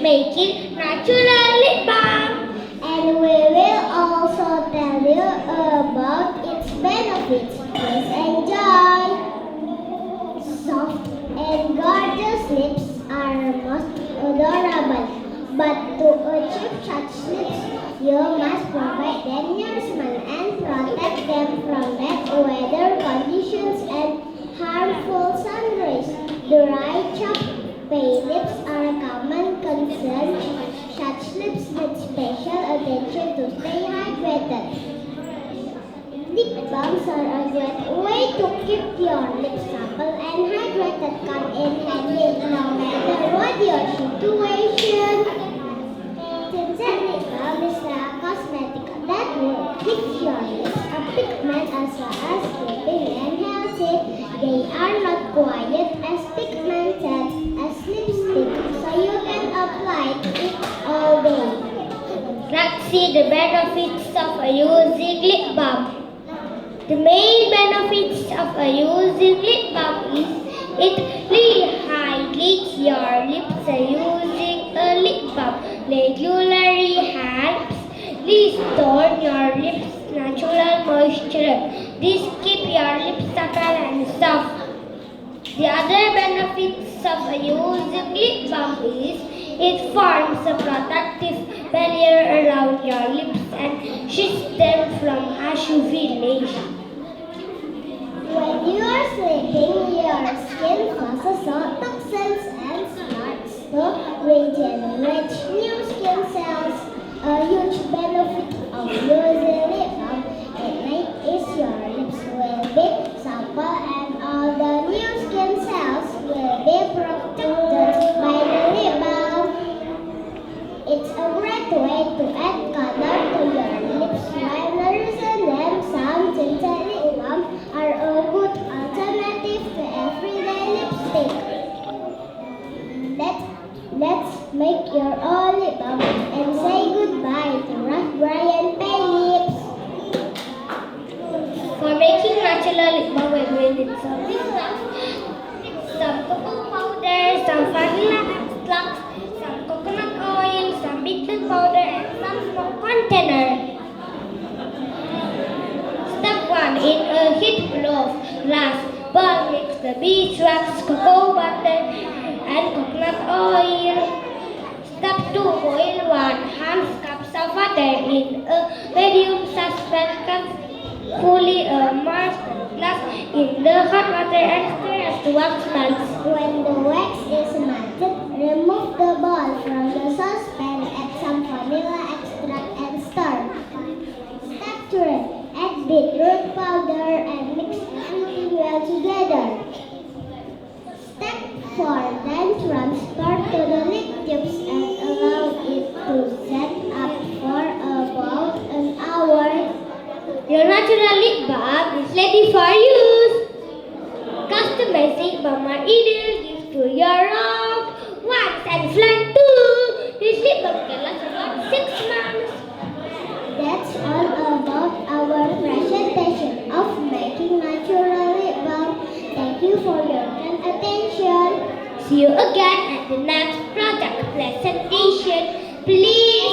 making natural lip balm. And we will also tell you about its benefits. Please enjoy! Soft and gorgeous lips are most adorable, but to achieve such lips, you must provide them nourishment and protect them from bad weather conditions and harmful sun rays. Dry, chapped, pale lips are a common concern. Such lips need special attention to stay hydrated. Lip balms are a great way to keep your lips supple and hydrated. Come in handy no matter what your situation. Tinted lip balm is a cosmetic that will keep your lips a pigment as well as sleeping and healthy. They are not quite as pigmented as lipstick, so you can apply it all day. Let's see the benefits of using lip balm. The main benefits of using lip balm is it rehydrates your lips. Using a lip balm regularly helps restore your lips' natural moisture. This keeps your lips supple and soft. The other benefits of using lip balm is it forms a protective barrier around your lips and shields them from harsh UV rays. When you are sleeping, your skin loses all toxins and starts to regenerate new skin cells. A huge benefit of using lip balm at night is your lips will be supple and all the new skin cells will be protected by the lip balm. It's a great way to add color to your lips while nourishing them. Some tinted lip balm are a good alternative to everyday lipstick. Let's make your own lip balm and say goodbye to rough, dry and pale lips. For making natural lip balm, we will need some lip gloss, some cocoa powder, some vanilla extract, some coconut oil, some baking powder, and some smoke container. Step 1. In a heat proof glass bowl, mix the beeswax, cocoa butter, and coconut oil. Step 2. Boil 1/2 cups of water in a medium saucepan. Fully immerse the glass in the hot water and stir as the wax melts. When the wax is melted, remove the bowl from the saucepan, add some vanilla extract and stir. Step 3. Add beetroot powder and mix everything well together. Step 4. Then transfer to the lip tubes and allow it to set up for about an hour. Your natural lip balm is ready for use. Customizing balm are ideal gifts to your loved ones and friends too. This lip balm can last about 6 months. That's all about our presentation of making natural lip balm. Thank you for your kind attention. See you again at the next product presentation. Please